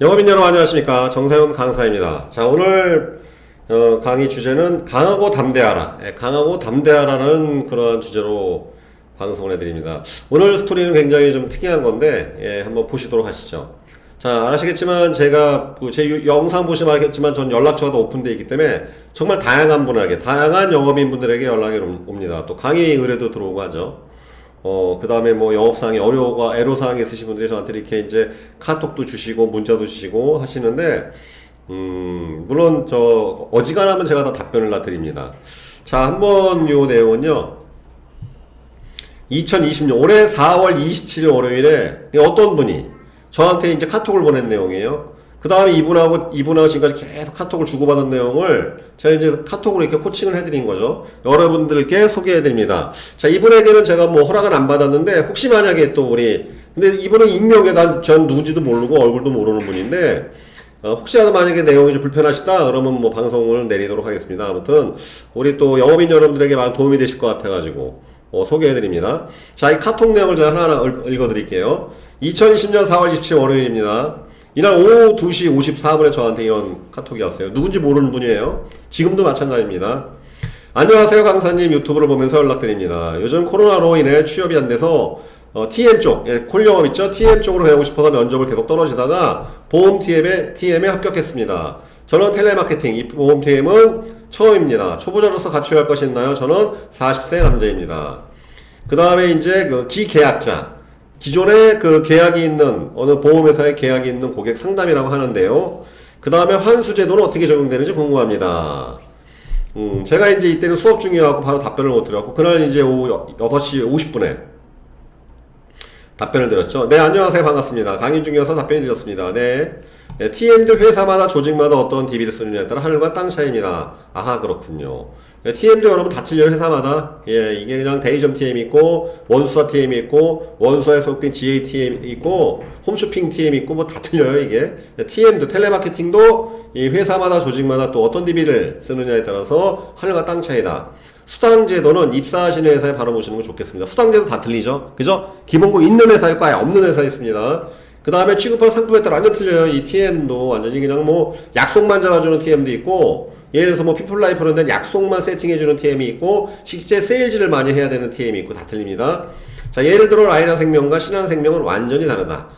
영업인 여러분 안녕하십니까. 정세훈 강사입니다. 자, 오늘 강의 주제는 강하고 담대하라. 강하고 담대하라는 그런 주제로 방송을 해드립니다. 오늘 스토리는 굉장히 좀 특이한 건데 한번 보시도록 하시죠. 자, 아시겠지만 제가 제 영상 보시면 알겠지만 전 연락처가 다 오픈되어 있기 때문에 정말 다양한 분에게, 다양한 영업인 분들에게 연락이 옵니다. 또 강의 의뢰도 들어오고 하죠. 그 다음에 뭐 영업사항이 애로사항이 있으신 분들이 저한테 이렇게 이제 카톡도 주시고 문자도 주시고 하시는데, 물론 어지간하면 제가 다 답변을 다 드립니다. 자, 한번 요 내용은요, 2020년 올해 4월 27일 월요일에 어떤 분이 저한테 이제 카톡을 보낸 내용이에요. 그 다음에 이분하고 지금까지 계속 카톡을 주고받은 내용을 제가 이제 카톡으로 이렇게 코칭을 해드린 거죠. 여러분들께 소개해드립니다. 자, 이분에게는 제가 뭐 허락은 안 받았는데, 혹시 만약에 또 근데 이분은 익명에 전 누군지도 모르고 얼굴도 모르는 분인데, 혹시라도 만약에 내용이 좀 불편하시다, 그러면 뭐 방송을 내리도록 하겠습니다. 아무튼, 우리 또 영업인 여러분들에게 많은 도움이 되실 것 같아가지고, 소개해드립니다. 자, 이 카톡 내용을 제가 하나하나 읽어드릴게요. 2020년 4월 27일 월요일입니다. 이날 오후 2시 54분에 저한테 이런 카톡이 왔어요. 누군지 모르는 분이에요. 지금도 마찬가지입니다. 안녕하세요 강사님, 유튜브를 보면서 연락드립니다. 요즘 코로나로 인해 취업이 안 돼서 TM 쪽, 콜 영업 있죠? TM 쪽으로 배우고 싶어서 면접을 계속 떨어지다가 보험 TM에 합격했습니다. 저는 텔레마케팅, 이 보험 TM은 처음입니다. 초보자로서 갖춰야 할 것이 있나요? 저는 40세 남자입니다. 그 다음에 이제 기계약자, 기존에 계약이 있는 어느 보험회사에 계약이 있는 고객 상담이라고 하는데요. 그 다음에 환수 제도는 어떻게 적용되는지 궁금합니다. 제가 이제 이때는 수업 중이어갖고 바로 답변을 못 드렸고, 그날 이제 오후 6시 50분에 답변을 드렸죠. 네, 안녕하세요. 반갑습니다. 강의 중이어서 답변을 드렸습니다. 네. TM도 회사마다 조직마다 어떤 DB를 쓰느냐에 따라 하늘과 땅 차이입니다. 아하, 그렇군요. TM도 여러분 다 틀려요, 회사마다. 이게 그냥 대리점 TM이 있고, 원수사 TM이 있고, 원수사에 소속된 GA TM이 있고, 홈쇼핑 TM이 있고, 뭐 다 틀려요, 이게. TM도, 텔레마케팅도 이 회사마다 조직마다 또 어떤 DB를 쓰느냐에 따라서 하늘과 땅 차이다. 수당제도는 입사하시는 회사에 바로 보시는 거 좋겠습니다. 수당제도 다 틀리죠? 그죠? 기본급 있는 회사 있고, 아예 없는 회사 있습니다. 그 다음에 취급하는 상품에 따라 완전 틀려요. 이 TM도 완전히 그냥 뭐 약속만 잡아주는 TM도 있고, 예를 들어서 뭐 피플라이프는 데는 약속만 세팅해주는 TM이 있고, 실제 세일즈를 많이 해야 되는 TM이 있고, 다 틀립니다. 자, 예를 들어 라이나생명과 신한생명은 완전히 다르다.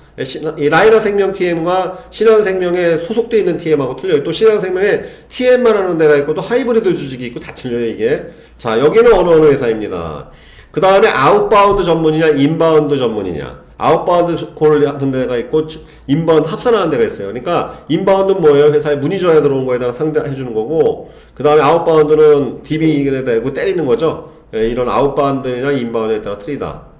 이 라이나생명 TM과 신한생명에 소속되어 있는 TM하고 틀려요. 또 신한생명에 TM만 하는 데가 있고, 또 하이브리드 조직이 있고, 다 틀려요, 이게. 자, 여기는 어느 회사입니다. 그 다음에 아웃바운드 전문이냐, 인바운드 전문이냐. 아웃바운드 콜을 하는 데가 있고, 인바운드 합산하는 데가 있어요. 그러니까 인바운드는 뭐예요? 회사에 문의 전화 들어온 거에다가 상대해 주는 거고, 그 다음에 아웃바운드는 DB에 대고 때리는 거죠. 이런 아웃바운드나 인바운드에 따라 틀리다.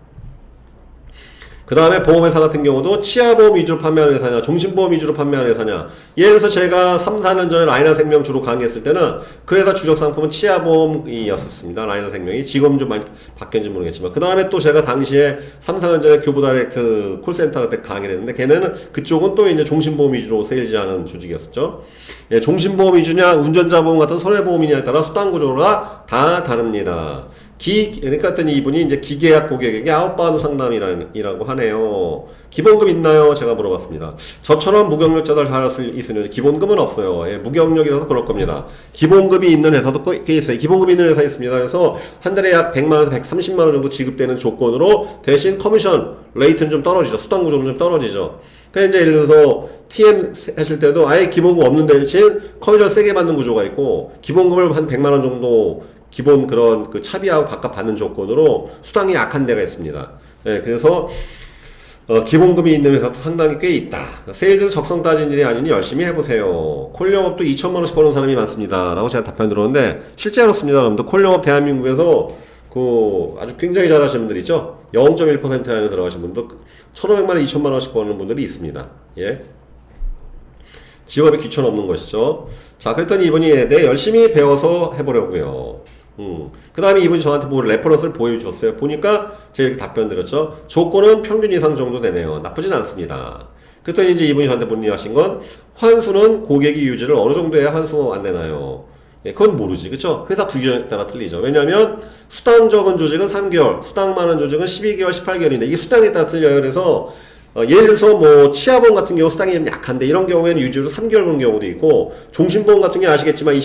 그 다음에 보험회사 같은 경우도 치아보험 위주로 판매하는 회사냐, 종신보험 위주로 판매하는 회사냐. 예를 들어서 제가 3, 4년 전에 라이나생명 주로 강의했을 때는 그 회사 주력 상품은 치아보험이었습니다. 라이나생명이. 지금 좀 많이 바뀌었는지 모르겠지만. 그 다음에 또 제가 당시에 3, 4년 전에 교보다이렉트 콜센터 그때 강의를 했는데, 걔네는 그쪽은 또 이제 종신보험 위주로 세일즈하는 조직이었었죠. 종신보험 위주냐, 운전자보험 같은 손해보험이냐에 따라 수당구조가 다 다릅니다. 그러니까 했더니 이분이 이제 기계약 고객에게 아웃바운드 상담이라고 하네요. 기본급 있나요? 제가 물어봤습니다. 저처럼 무경력자들 잘 있으면 기본급은 없어요. 무경력이라서 그럴 겁니다. 기본급이 있는 회사도 꽤 있어요. 기본급이 있는 회사 있습니다. 그래서 한 달에 약 100만원, 130만원 정도 지급되는 조건으로 대신 커미션 레이트는 좀 떨어지죠. 수당 구조는 좀 떨어지죠. 그러니까 이제 예를 들어서 TM 하실 때도 아예 기본급 없는 대신 커미션 세게 받는 구조가 있고, 기본급을 한 100만원 정도 기본 그런 차비하고 바깥 받는 조건으로 수당이 약한 데가 있습니다. 그래서 기본급이 있는 회사도 상당히 꽤 있다. 세일즈는 적성 따진 일이 아니니 열심히 해보세요. 콜영업도 2천만원씩 버는 사람이 많습니다. 라고 제가 답변 들었는데, 실제 그렇습니다. 여러분들 콜영업 대한민국에서 아주 굉장히 잘하시는 분들 있죠? 0.1% 안에 들어가신 분도 1,500만원, 2천만원씩 버는 분들이 있습니다. 직업이 귀천 없는 것이죠. 자, 그랬더니 이분이 열심히 배워서 해보려고요. 그 다음에 이분이 저한테 레퍼런스를 보여주셨어요. 보니까 제가 이렇게 답변 드렸죠. 조건은 평균 이상 정도 되네요. 나쁘진 않습니다. 그랬더니 이제 이분이 저한테 문의하신 건, 환수는 고객이 유지를 어느 정도 해야 환수 안 되나요? 그건 모르지. 그쵸? 회사 구조에 따라 틀리죠. 왜냐면 수당 적은 조직은 3개월, 수당 많은 조직은 12개월, 18개월인데 이게 수당에 따라 틀려요. 그래서 예를 들어서 뭐 치아보험 같은 경우 수당이 좀 약한데 이런 경우에는 유지로 3개월 보는 경우도 있고 종신보험 같은 경우 아시겠지만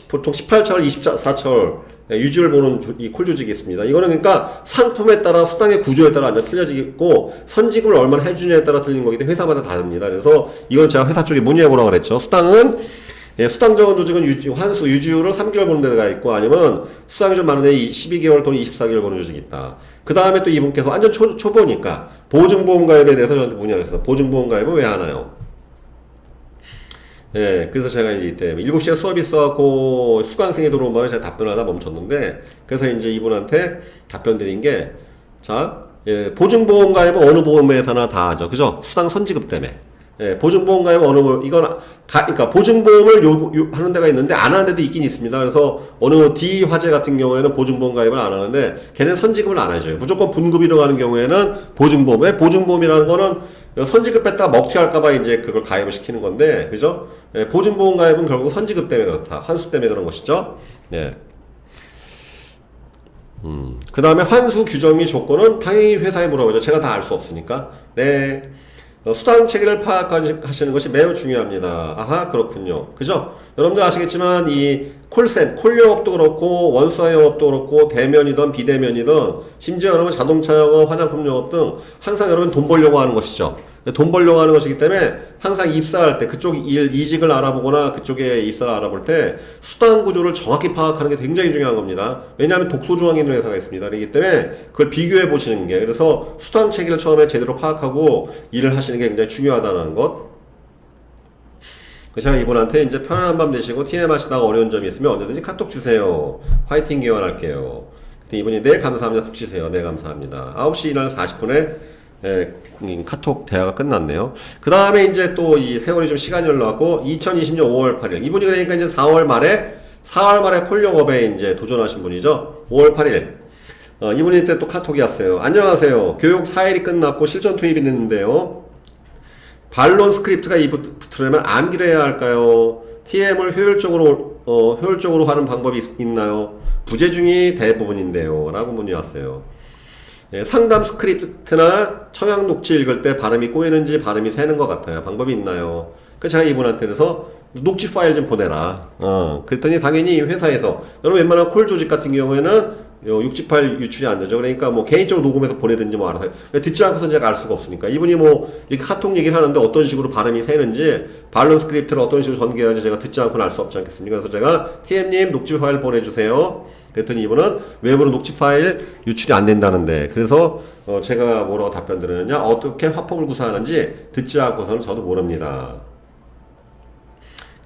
보통 18철, 24철 유지를 보는 이 콜 조직이 있습니다. 이거는 그러니까 상품에 따라 수당의 구조에 따라 완전 틀려지고 선지급을 얼마나 해주냐에 따라 틀린 거기 때문에 회사마다 다릅니다. 그래서 이건 제가 회사 쪽에 문의해보라고 그랬죠. 수당은 수당 적은 조직은 환수 유지율을 3개월 보는 데가 있고 아니면 수당이 좀 많은 데 12개월 또는 24개월 보는 조직이 있다. 그 다음에 또 이분께서 완전 초보니까 보증보험 가입에 대해서 저한테 문의하셨어요. 보증보험 가입은 왜 하나요? 예, 그래서 제가 이제 이때 7시에 수업이 있어갖고 수강생이 들어온 바에 제가 답변하다 멈췄는데, 그래서 이제 이분한테 답변 드린 게, 자, 예, 보증보험 가입은 어느 보험회사나 다 하죠. 그죠? 수당 선지급 때문에. 예, 보증보험 가입은 그러니까 보증보험을 하는 데가 있는데 안 하는 데도 있긴 있습니다. 그래서 어느 D 화재 같은 경우에는 보증보험 가입을 안 하는데 걔는 선지급을 안 해줘요. 무조건 분급이 들어가는 경우에는 보증보험. 왜 보증보험이라는 거는 선지급 뺐다가 먹튀할까봐 이제 그걸 가입을 시키는 건데, 그죠? 예, 보증보험 가입은 결국 선지급 때문에 그렇다. 환수 때문에 그런 것이죠. 예. 그 다음에 환수 규정 및 조건은 당연히 회사에 물어보죠. 제가 다 알 수 없으니까. 네. 수당 체계를 파악하시는 것이 매우 중요합니다. 아하, 그렇군요. 그죠? 여러분들 아시겠지만, 이 콜 영업도 그렇고, 원수화 영업도 그렇고, 대면이든 비대면이든, 심지어 여러분 자동차 영업, 화장품 영업 등, 항상 여러분 돈 벌려고 하는 것이죠. 돈 벌려고 하는 것이기 때문에, 항상 입사할 때, 그쪽 이직을 알아보거나, 그쪽에 입사를 알아볼 때, 수당 구조를 정확히 파악하는 게 굉장히 중요한 겁니다. 왜냐하면 독소조항이 있는 회사가 있습니다. 그렇기 때문에, 그걸 비교해 보시는 게, 그래서 수당 체계를 처음에 제대로 파악하고, 일을 하시는 게 굉장히 중요하다는 것. 제가 이분한테 이제 편안한 밤 되시고 TM 하시다가 어려운 점이 있으면 언제든지 카톡 주세요. 화이팅 기원할게요. 그때 이분이 네 감사합니다. 푹 쉬세요. 네 감사합니다. 9시 일어나서 40분에 카톡 대화가 끝났네요. 그 다음에 이제 또 이 세월이 좀 시간이 흘러가고 2020년 5월 8일 이분이 그러니까 이제 4월 말에 콜 영업에 이제 도전하신 분이죠. 5월 8일 이분이 때 또 카톡이 왔어요. 안녕하세요. 교육 4일이 끝났고 실전 투입이 됐는데요. 반론 스크립트가 붙으려면 암기를 해야 할까요? TM을 효율적으로 하는 방법이 있나요? 부재 중이 대부분인데요. 라고 문의 왔어요. 예, 상담 스크립트나 청약 녹취 읽을 때 발음이 꼬이는지 발음이 새는 것 같아요. 방법이 있나요? 제가 이분한테 그래서 녹취 파일 좀 보내라. 그랬더니 당연히 회사에서 여러분 웬만한 콜 조직 같은 경우에는 60파일 유출이 안 되죠. 그러니까 뭐 개인적으로 녹음해서 보내든지 뭐 알아서 듣지 않고선 제가 알 수가 없으니까 이분이 뭐 이렇게 카톡 얘기를 하는데 어떤 식으로 발음이 새는지 반론 스크립트를 어떤 식으로 전개하는지 제가 듣지 않고는 알 수 없지 않겠습니까? 그래서 제가 TM님 녹취 파일 보내주세요. 그랬더니 이분은 외부로 녹취 파일 유출이 안 된다는데 그래서 제가 뭐라고 답변 드렸느냐 어떻게 화폭을 구사하는지 듣지 않고서는 저도 모릅니다.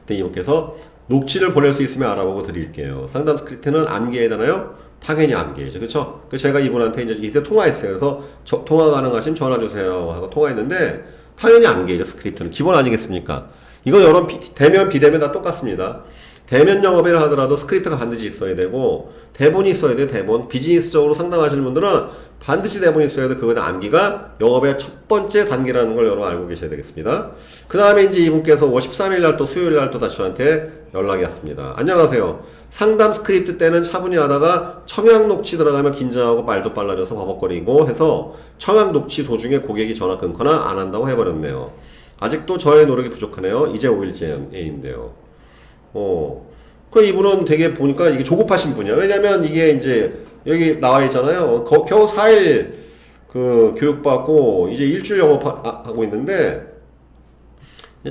그때 이분께서 녹취를 보낼 수 있으면 알아보고 드릴게요. 상담 스크립트는 암기해야 되나요? 당연히 암기해야죠. 그쵸? 그래서 제가 이분한테 이제 이때 통화했어요. 그래서 통화 가능하시면 전화주세요 하고 통화했는데 당연히 암기해야죠. 스크립트는 기본 아니겠습니까? 이건 여러 대면 비대면 다 똑같습니다. 대면 영업을 하더라도 스크립트가 반드시 있어야 되고 대본이 있어야 돼. 대본. 비즈니스적으로 상담하시는 분들은 반드시 대본이 있어야 돼. 그거는 암기가 영업의 첫 번째 단계라는 걸 여러분 알고 계셔야 되겠습니다. 그 다음에 이제 이분께서 5월 13일 날 또 수요일 날 또 다시 저한테 연락이 왔습니다. 안녕하세요. 상담 스크립트 때는 차분히 하다가 청약 녹취 들어가면 긴장하고 말도 빨라져서 버벅거리고 해서 청약 녹취 도중에 고객이 전화 끊거나 안 한다고 해버렸네요. 아직도 저의 노력이 부족하네요. 이제 5일째인데요. 그 이분은 되게 보니까 이게 조급하신 분이야. 왜냐면 이게 이제 여기 나와 있잖아요. 겨우 4일 그 교육받고 이제 일주일 영업하고 있는데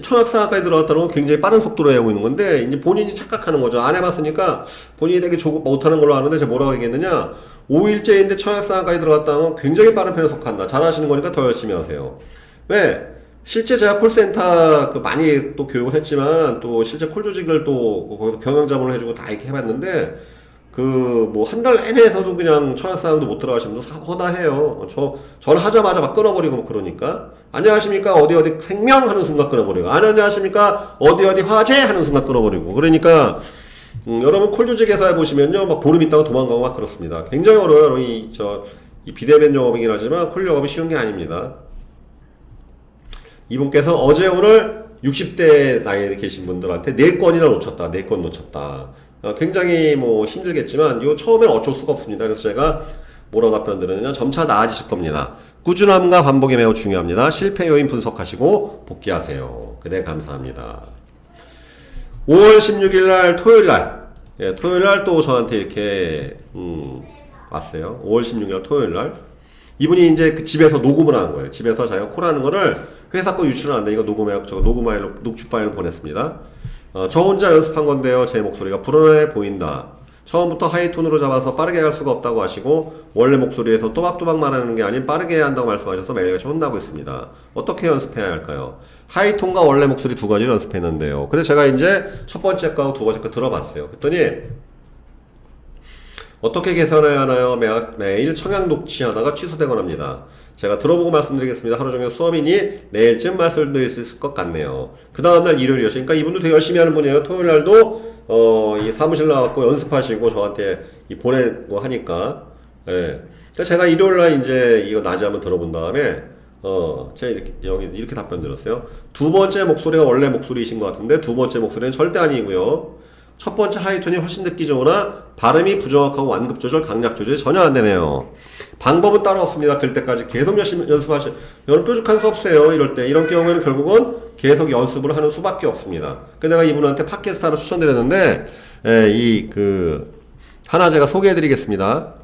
청약상학까지 들어갔다는 건 굉장히 빠른 속도로 하고 있는 건데 이제 본인이 착각하는 거죠. 안 해봤으니까 본인이 되게 조급 못하는 걸로 아는데 제가 뭐라고 얘기했느냐 5일째인데 청약상학까지 들어갔다는 건 굉장히 빠른 편에 속한다. 잘하시는 거니까 더 열심히 하세요. 왜? 실제 제가 콜센터 많이 또 교육을 했지만 또 실제 콜 조직을 또 거기서 경영자문을 해주고 다 이렇게 해봤는데 뭐 한 달 내내에서도 그냥 청약상학도 못 들어가시는 분도 허다해요. 저는 하자마자 막 끊어버리고 뭐 그러니까 안녕하십니까 어디 생명 하는 순간 끊어버리고 안녕하십니까 어디 화재 하는 순간 끊어버리고 그러니까 여러분 콜 조직에서 해보시면요 막 보름 있다가 도망가고 막 그렇습니다. 굉장히 어려워요. 여러분 이 비대면 영업이긴 하지만 콜 영업이 쉬운 게 아닙니다. 이분께서 어제 오늘 60대 나이에 계신 분들한테 4건이나 놓쳤다. 4건 놓쳤다. 굉장히 뭐 힘들겠지만 이거 처음엔 어쩔 수가 없습니다. 그래서 제가 뭐라고 답변 드렸느냐 점차 나아지실 겁니다. 꾸준함과 반복이 매우 중요합니다. 실패 요인 분석하시고 복귀하세요. 그래 감사합니다. 5월 16일 날 토요일 날, 예, 토요일 날 또 저한테 이렇게 왔어요. 5월 16일 날 토요일 날 이분이 이제 그 집에서 녹음을 하는 거예요. 집에서 자기가 콜하는 거를 회사 거 유출은 안 돼. 이거 녹음해갖고 저 녹취 파일을 보냈습니다. 저 혼자 연습한 건데요. 제 목소리가 불안해 보인다. 처음부터 하이톤으로 잡아서 빠르게 할 수가 없다고 하시고 원래 목소리에서 또박또박 말하는 게 아닌 빠르게 해야 한다고 말씀하셔서 매일같이 혼나고 있습니다. 어떻게 연습해야 할까요? 하이톤과 원래 목소리 두 가지를 연습했는데요. 그래서 제가 이제 첫 번째 거하고 두 번째 거 들어봤어요. 그랬더니 어떻게 개선해야 하나요? 매일 청약 녹취하다가 취소되곤 합니다. 제가 들어보고 말씀드리겠습니다. 하루 종일 수업이니 내일쯤 말씀드릴 수 있을 것 같네요. 그 다음날 일요일이었어요. 그러니까 이분도 되게 열심히 하는 분이에요. 토요일 날도 이 사무실 나와갖고 연습하시고 저한테 보내고 하니까. 예. 그러니까 제가 일요일 날 이제 이거 낮에 한번 들어본 다음에 제가 이렇게 답변 드렸어요. 두 번째 목소리가 원래 목소리이신 것 같은데 두 번째 목소리는 절대 아니고요. 첫 번째 하이톤이 훨씬 듣기 좋으나 발음이 부정확하고 완급 조절, 강약 조절이 전혀 안 되네요. 방법은 따로 없습니다. 될 때까지 계속 열심히 여러분 뾰족한 수업세요. 이런 경우에는 결국은 계속 연습을 하는 수밖에 없습니다. 그래서 내가 이분한테 팟캐스트 하나 추천드렸는데 하나 제가 소개해드리겠습니다.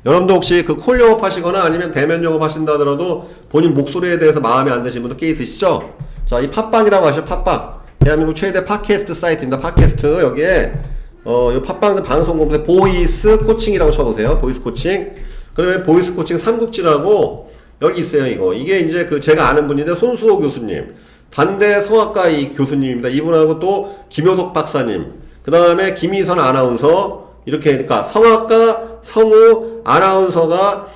여러분도 혹시 그 콜 영업 하시거나 아니면 대면 영업 하신다 하더라도 본인 목소리에 대해서 마음에 안 드시는 분도 꽤 있으시죠? 자, 이 팟빵이라고 하시죠. 팟빵. 대한민국 최대 팟캐스트 사이트입니다. 팟캐스트. 여기에 이 팟빵 방송 검색 보이스 코칭이라고 쳐보세요. 보이스 코칭. 그러면 보이스 코칭 삼국지라고 여기 있어요. 이게 이제 제가 아는 분인데 손수호 교수님, 단대 성악과 이 교수님입니다. 이분하고 또 김효석 박사님, 그 다음에 김희선 아나운서, 이렇게 그러니까 성악과 성우 아나운서가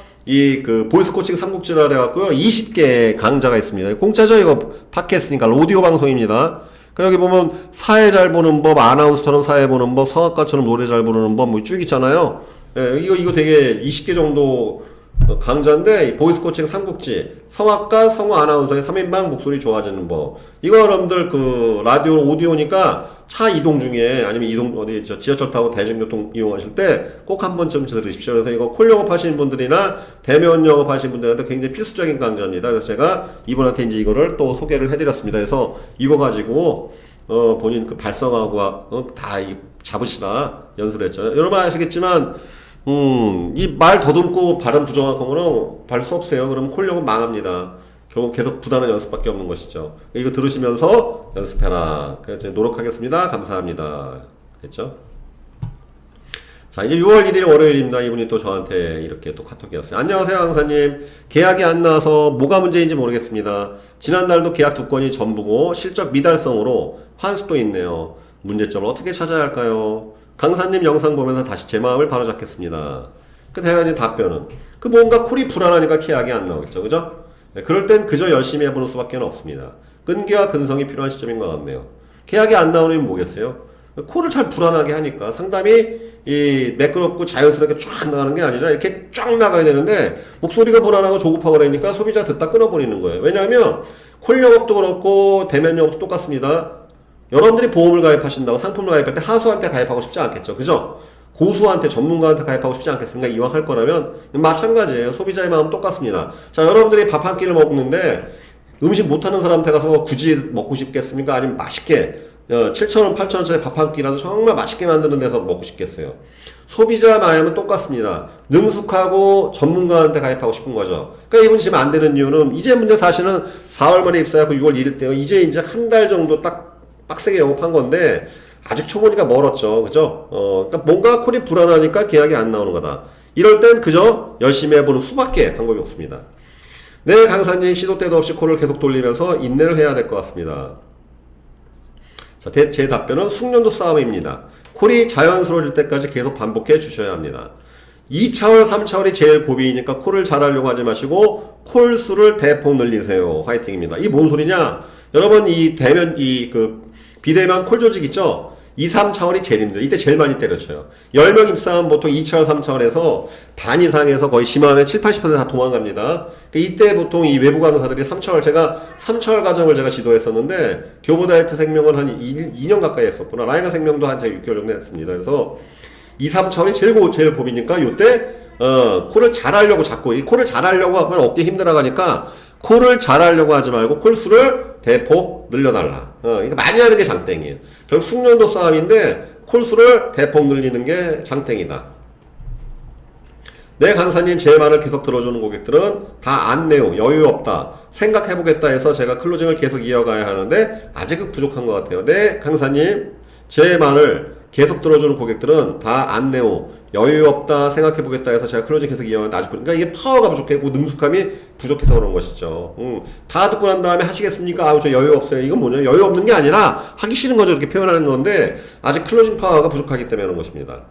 보이스 코칭 삼국지라 해갖고요 20개 강좌가 있습니다. 공짜죠. 이거 팟캐스트니까 오디오 방송입니다. 여기 보면 사회 잘 보는 법, 아나운서처럼 사회 보는 법, 성악가처럼 노래 잘 부르는 법 뭐 쭉 있잖아요. 예, 이거 되게 20개 정도 강좌인데 보이스 코칭 삼국지, 성악가, 성우, 아나운서의 3인방 목소리 좋아지는 법. 이거 여러분들 라디오 오디오니까 차 이동 중에 아니면 지하철 타고 대중교통 이용하실 때 꼭 한 번쯤 들으십시오. 그래서 이거 콜 영업 하시는 분들이나 대면 영업 하시는 분들한테 굉장히 필수적인 강좌입니다. 그래서 제가 이분한테 이제 이거를 또 소개를 해드렸습니다. 그래서 이거 가지고 본인 발성하고 다 잡으시라 연습을 했죠. 여러분 아시겠지만 이 말 더듬고 발음 부정확한 거는 발 수 없어요. 그럼 콜 영업 망합니다. 결국 계속 부단한 연습밖에 없는 것이죠. 이거 들으시면서 연습해라. 그래서 노력하겠습니다. 감사합니다. 됐죠? 자, 이제 6월 1일 월요일입니다. 이분이 또 저한테 이렇게 또 카톡이 왔어요. 안녕하세요, 강사님. 계약이 안 나와서 뭐가 문제인지 모르겠습니다. 지난달도 계약 두 건이 전부고 실적 미달성으로 환수도 있네요. 문제점을 어떻게 찾아야 할까요? 강사님 영상 보면서 다시 제 마음을 바로잡겠습니다. 대단히 답변은 뭔가 콜이 불안하니까 계약이 안 나오겠죠. 그죠? 네, 그럴 땐 그저 열심히 해보는 수밖에 없습니다. 끈기와 근성이 필요한 시점인 것 같네요. 계약이 안 나오면 뭐겠어요? 콜을 잘 불안하게 하니까 상담이 매끄럽고 자연스럽게 쫙 나가는 게 아니라 이렇게 쫙 나가야 되는데 목소리가 불안하고 조급하고 그러니까 소비자 듣다 끊어버리는 거예요. 왜냐하면 콜 영업도 그렇고 대면 영업도 똑같습니다. 여러분들이 보험을 가입하신다고 상품을 가입할 때 하수한테 가입하고 싶지 않겠죠. 그죠? 고수한테 전문가한테 가입하고 싶지 않겠습니까? 이왕 할 거라면 마찬가지예요. 소비자의 마음 똑같습니다. 자, 여러분들이 밥 한 끼를 먹는데 음식 못하는 사람한테 가서 굳이 먹고 싶겠습니까? 아니면 맛있게 7,000원, 8,000원짜리 밥 한 끼라도 정말 맛있게 만드는 데서 먹고 싶겠어요. 소비자 마음은 똑같습니다. 능숙하고 전문가한테 가입하고 싶은 거죠. 그러니까 이분 지금 안 되는 이유는 이제 문제 사실은 4월 말에 입사하고 6월 1일 때요. 이제 한 달 정도 딱 빡세게 영업한 건데 아직 초보니까 멀었죠. 그죠? 그러니까 뭔가 콜이 불안하니까 계약이 안 나오는 거다. 이럴 땐 그저 열심히 해보는 수밖에 방법이 없습니다. 네, 강사님 시도 때도 없이 콜을 계속 돌리면서 인내를 해야 될 것 같습니다. 자, 제 답변은 숙련도 싸움입니다. 콜이 자연스러워질 때까지 계속 반복해 주셔야 합니다. 2차월, 3차월이 제일 고비이니까 콜을 잘하려고 하지 마시고 콜 수를 대폭 늘리세요. 화이팅입니다. 이 뭔 소리냐? 여러분 비대면 콜 조직 있죠? 2, 3차원이 제일 힘들어요. 이때 제일 많이 때려쳐요. 10명 입사하면 보통 2차원, 3차원에서 반 이상에서 거의 심하면 7, 80%다 도망갑니다. 이때 보통 이 외부 강사들이 3차원, 제가 3차원 과정을 제가 지도했었는데, 교보다이트 생명은 한 2년 가까이 했었구나. 라이너 생명도 한 제가 6개월 정도 했습니다. 그래서 2, 3차원이 제일 고비니까 요때 콜을 잘하려고 자꾸, 이 콜을 잘하려고 하면 얻기 힘들어가니까, 콜을 잘하려고 하지 말고, 콜수를 대폭 늘려달라. 그러니까 많이 하는 게 장땡이에요. 결국 숙련도 싸움인데, 콜수를 대폭 늘리는 게 장땡이다. 네, 강사님, 제 말을 계속 들어주는 고객들은 다 안내요, 여유 없다, 생각해보겠다 해서 제가 클로징을 계속 이어가야 하는데, 아직은 부족한 것 같아요. 네, 강사님, 제 말을 계속 들어주는 고객들은 다 안내요, 여유 없다, 생각해보겠다 해서 제가 클로징 계속 이어가는데 아직 그러니까 이게 파워가 부족했고 능숙함이 부족해서 그런 것이죠. 다 듣고 난 다음에 하시겠습니까? 아우, 저 여유 없어요. 이건 뭐냐? 여유 없는 게 아니라 하기 싫은 거죠. 이렇게 표현하는 건데 아직 클로징 파워가 부족하기 때문에 그런 것입니다.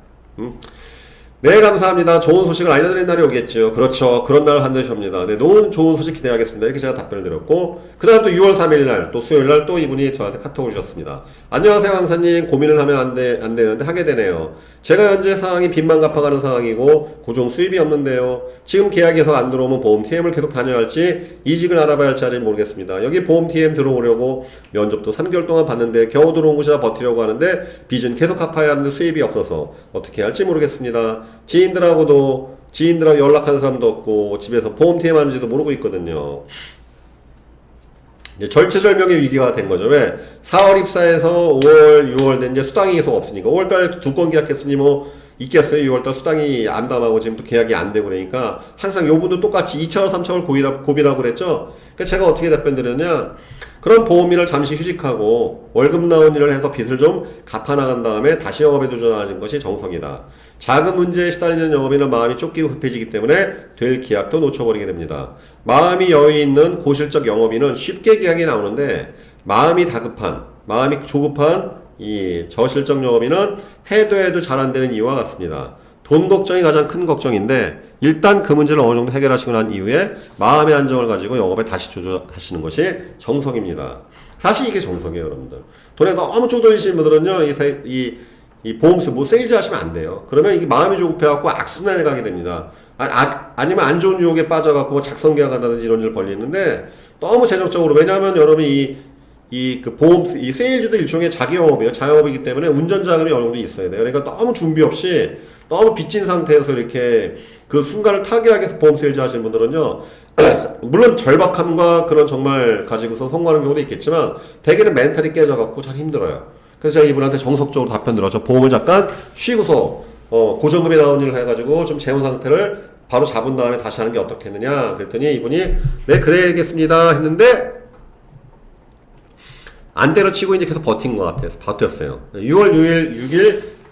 네, 감사합니다. 좋은 소식을 알려드린 날이 오겠죠. 그렇죠. 그런 날을 반드시 옵니다. 네, 좋은 소식 기대하겠습니다. 이렇게 제가 답변을 드렸고, 그 다음 또 6월 3일날, 또 수요일날 또 이분이 저한테 카톡을 주셨습니다. 안녕하세요, 강사님. 고민을 하면 안 되는데 하게 되네요. 제가 현재 상황이 빚만 갚아가는 상황이고, 고정 수입이 없는데요. 지금 계약에서 안 들어오면 보험 TM을 계속 다녀야 할지, 이직을 알아봐야 할지 아직 모르겠습니다. 여기 보험 TM 들어오려고 면접도 3개월 동안 봤는데, 겨우 들어온 곳이라 버티려고 하는데, 빚은 계속 갚아야 하는데 수입이 없어서 어떻게 할지 모르겠습니다. 지인들하고 연락하는 사람도 없고 집에서 보험 TM 하는지도 모르고 있거든요. 이제 절체절명의 위기가 된 거죠. 왜? 4월 입사해서 5월, 6월 된 이제 수당이 계속 없으니까 5월달에 2건 계약했으니 뭐 있겠어요. 6월달 수당이 안 담하고 지금 또 계약이 안 되고 그러니까 항상 요분도 똑같이 2차월, 3차월 고비라고 그랬죠. 그러니까 제가 어떻게 답변 드렸냐? 그런 보험일을 잠시 휴직하고 월급 나온 일을 해서 빚을 좀 갚아나간 다음에 다시 영업에 도전하는 것이 정석이다. 자금 문제에 시달리는 영업인은 마음이 쫓기고 급해지기 때문에 될 계약도 놓쳐버리게 됩니다. 마음이 여유 있는 고실적 영업인은 쉽게 계약이 나오는데 마음이 다급한, 마음이 조급한 이 저실적 영업인은 해도 잘 안 되는 이유와 같습니다. 돈 걱정이 가장 큰 걱정인데 일단 그 문제를 어느 정도 해결하시고 난 이후에 마음의 안정을 가지고 영업에 다시 조절하시는 것이 정석입니다. 사실 이게 정석이에요, 여러분들. 돈에 너무 쪼들리시는 분들은요, 이 보험수, 세일즈 하시면 안 돼요. 그러면 이게 마음이 조급해갖고 악순환에 가게 됩니다. 아니면 안 좋은 유혹에 빠져갖고 작성계약 한다든지 이런 일 벌리는데 너무 재정적으로, 왜냐하면 여러분이 그 이 세일즈도 일종의 자기 영업이에요. 자영업이기 때문에 운전 자금이 어느 정도 있어야 돼요. 그러니까 너무 준비 없이 너무 빚진 상태에서 이렇게 그 순간을 타개하기 위해서 보험 세일즈 하시는 분들은요, 물론 절박함과 그런 정말 가지고서 성공하는 경우도 있겠지만 대개는 멘탈이 깨져갖고 잘 힘들어요. 그래서 제가 이분한테 정석적으로 답변 드렸죠. 보험을 잠깐 쉬고서 고정금이 나온 일을 해가지고 좀 재무 상태를 바로 잡은 다음에 다시 하는 게 어떻겠느냐 그랬더니 이분이 네 그래야겠습니다 했는데 안 때려치고 이제 계속 버틴 것 같아서 버텼어요. 6월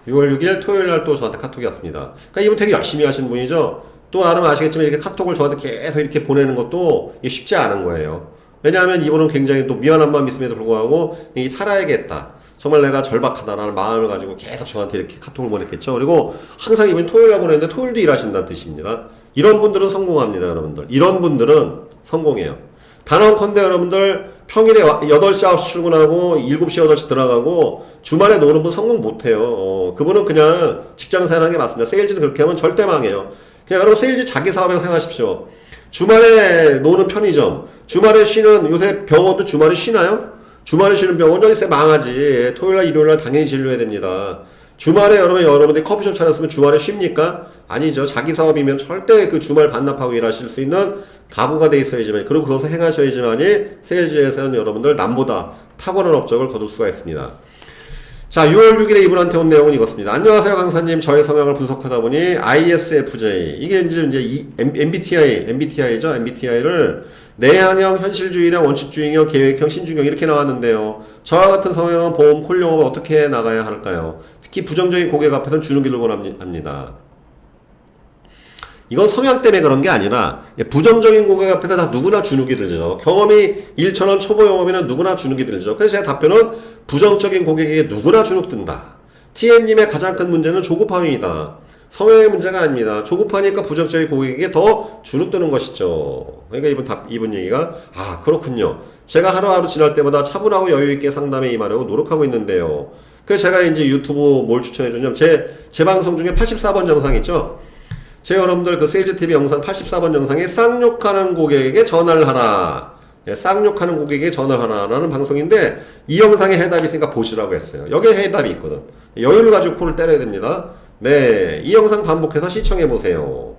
6일 토요일 날 또 저한테 카톡이 왔습니다. 그러니까 이분 되게 열심히 하시는 분이죠. 또 알으면 아시겠지만 이렇게 카톡을 저한테 계속 이렇게 보내는 것도 쉽지 않은 거예요. 왜냐하면 이분은 굉장히 또 미안한 마음이 있음에도 불구하고 살아야겠다, 정말 내가 절박하다라는 마음을 가지고 계속 저한테 이렇게 카톡을 보냈겠죠. 그리고 항상 이분이 토요일날 보내는데 토요일도 일하신다는 뜻입니다. 이런 분들은 성공합니다, 여러분들. 이런 분들은 성공해요. 단언컨대 여러분들 평일에 8시, 9시 출근하고 7시, 8시 들어가고 주말에 노는 분 성공 못해요. 그분은 그냥 직장생활 하는 게 맞습니다. 세일즈는 그렇게 하면 절대 망해요. 그냥 여러분 세일즈 자기 사업이라고 생각하십시오. 주말에 노는 편의점, 주말에 쉬는, 요새 병원도 주말에 쉬나요? 주말에 쉬는 병원 여기 있어요. 망하지. 토요일날, 일요일날 당연히 진료해야 됩니다. 주말에 여러분들이 커피숍 차렸으면 주말에 쉽니까? 아니죠. 자기 사업이면 절대 그 주말 반납하고 일하실 수 있는 가구가 돼 있어야지만, 그리고 그것을 행하셔야지만이 세일즈에서는 여러분들 남보다 탁월한 업적을 거둘 수가 있습니다. 자, 6월 6일에 이분한테 온 내용은 이것입니다. 안녕하세요, 강사님. 저의 성향을 분석하다 보니 ISFJ, 이게 이제 MBTI죠. MBTI를 내향형, 현실주의형, 원칙주의형, 계획형, 신중형 이렇게 나왔는데요. 저와 같은 성향은 보험, 콜 영업을 어떻게 나가야 할까요? 특히 부정적인 고객 앞에서는 주눅기를 원합니다. 이건 성향 때문에 그런 게 아니라 부정적인 고객 앞에서 다 누구나 주눅이 들죠. 경험이 1,000원 초보 영업에는 누구나 주눅이 들죠. 그래서 제 답변은 부정적인 고객에게 누구나 주눅 든다. TM님의 가장 큰 문제는 조급함입니다. 성향의 문제가 아닙니다. 조급하니까 부정적인 고객에게 더 주눅 드는 것이죠. 그러니까 이분 얘기가 그렇군요. 제가 하루하루 지날 때마다 차분하고 여유있게 상담에 임하려고 노력하고 있는데요. 그래서 제가 이제 유튜브 뭘 추천해주냐면 제 방송 중에 84번 영상 있죠. 제 여러분들 그 세일즈TV 영상 84번 영상에 쌍욕하는 고객에게 전화를 하라. 쌍욕하는 고객에게 전화를 하라라는 방송인데 이 영상에 해답이 있으니까 보시라고 했어요. 여기에 해답이 있거든. 여유를 가지고 코를 때려야 됩니다. 네, 이 영상 반복해서 시청해보세요.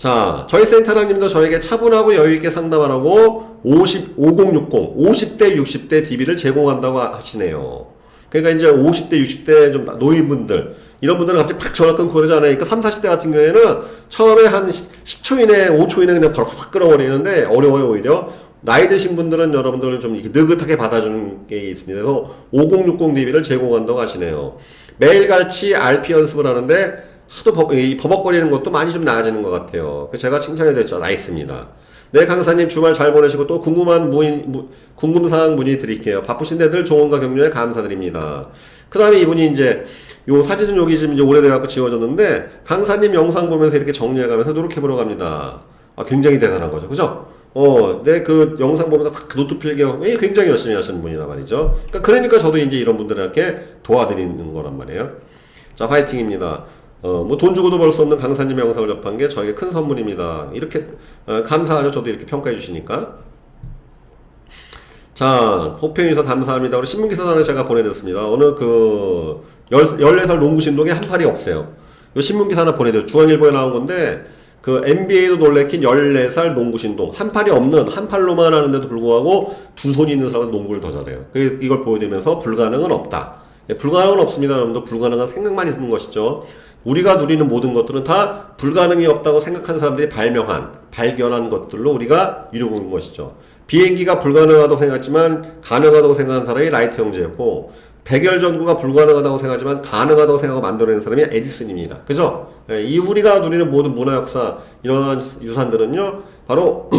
자, 저희 센터장님도 저에게 차분하고 여유있게 상담하라고 50, 5060, 50대, 60대 DB를 제공한다고 하시네요. 그러니까 이제 50대, 60대 좀 노인분들, 이런 분들은 갑자기 팍 전화 끊고 그러지 않으니까 30, 40대 같은 경우에는 처음에 한 10초 이내, 5초 이내 그냥 바로 확 끊어버리는데 어려워요, 오히려. 나이 드신 분들은 여러분들 좀 이렇게 느긋하게 받아주는 게 있습니다. 그래서 5060 DB를 제공한다고 하시네요. 매일같이 RP 연습을 하는데 하도 버벅거리는 것도 많이 좀 나아지는 것 같아요. 제가 칭찬해드렸죠. 나이스입니다. 네, 강사님 주말 잘 보내시고 또 궁금사항 문의 드릴게요. 바쁘신데 늘 조언과 격려에 감사드립니다. 그 다음에 이분이 이제 요 사진은 여기 지금 이제 오래돼갖고 지워졌는데 강사님 영상 보면서 이렇게 정리해가면서 노력해보러 갑니다. 아, 굉장히 대단한 거죠. 그죠? 네, 그 영상 보면서 그 노트 필기하고 굉장히 열심히 하시는 분이란 말이죠. 그러니까 저도 이제 이런 분들에게 도와드리는 거란 말이에요. 자, 화이팅입니다. 뭐 돈 주고도 벌 수 없는 강사님의 영상을 접한 게 저에게 큰 선물입니다. 이렇게 감사하죠. 저도 이렇게 평가해 주시니까. 자, 호평해서 감사합니다. 우리 신문기사단을 제가 보내드렸습니다. 어느 14살 농구 신동에 한팔이 없어요. 이 신문기사 하나 보내드렸어요. 중앙일보에 나온 건데 그 NBA도 놀래킨 14살 농구 신동. 한팔이 없는, 한팔로만 하는데도 불구하고 두 손이 있는 사람은 농구를 더 잘해요. 이걸 보여드리면서 불가능은 없다. 불가능은 없습니다. 여러분들 불가능한 생각만 있는 것이죠. 우리가 누리는 모든 것들은 다 불가능이 없다고 생각하는 사람들이 발견한 것들로 우리가 이루고 있는 것이죠. 비행기가 불가능하다고 생각했지만 가능하다고 생각한 사람이 라이트 형제였고, 백열전구가 불가능하다고 생각하지만 가능하다고 생각하고 만들어낸 사람이 에디슨입니다. 그죠? 이 우리가 누리는 모든 문화 역사, 이런 유산들은요, 바로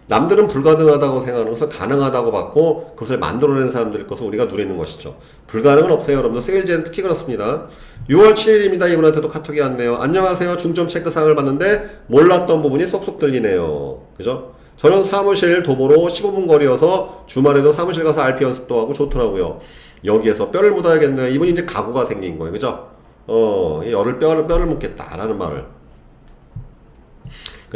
남들은 불가능하다고 생각하는 것을 가능하다고 받고 그것을 만들어낸 사람들일 것을 우리가 누리는 것이죠. 불가능은 없어요. 여러분들 세일즈는 특히 그렇습니다. 6월 7일입니다. 이분한테도 카톡이 왔네요. 안녕하세요. 중점 체크사항을 봤는데 몰랐던 부분이 쏙쏙 들리네요. 그죠? 저는 사무실 도보로 15분 거리여서 주말에도 사무실 가서 RP 연습도 하고 좋더라고요. 여기에서 뼈를 묻어야겠네요. 이분이 이제 각오가 생긴 거예요. 그죠? 뼈를 묻겠다라는 말을.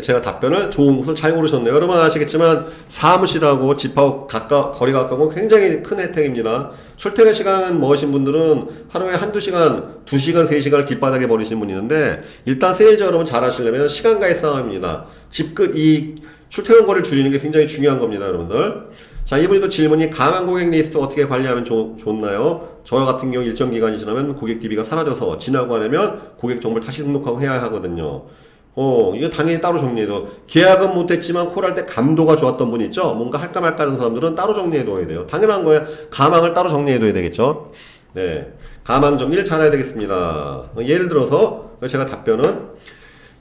제가 답변을 좋은 곳을 잘 고르셨네요. 여러분 아시겠지만 사무실하고 집하고 거리가 가까운 건 굉장히 큰 혜택입니다. 출퇴근 시간 먹으신 분들은 하루에 한두 시간, 2시간, 3시간을 길바닥에 버리시는 분이 있는데 일단 세일즈 여러분 잘 하시려면 시간과의 싸움입니다. 이 출퇴근 거리를 줄이는 게 굉장히 중요한 겁니다. 여러분들. 자, 이분이 또 질문이 강한 고객 리스트 어떻게 관리하면 좋나요? 저 같은 경우 일정 기간이 지나면 고객 DB가 사라져서 지나고 하려면 고객 정보를 다시 등록하고 해야 하거든요. 이거 당연히 따로 정리해도 계약은 못했지만 콜할 때 감도가 좋았던 분 있죠? 뭔가 할까 말까 하는 사람들은 따로 정리해둬야 돼요. 당연한 거예요. 가망을 따로 정리해둬야 되겠죠? 네. 가망 정리를 잘해야 되겠습니다. 예를 들어서 제가 답변은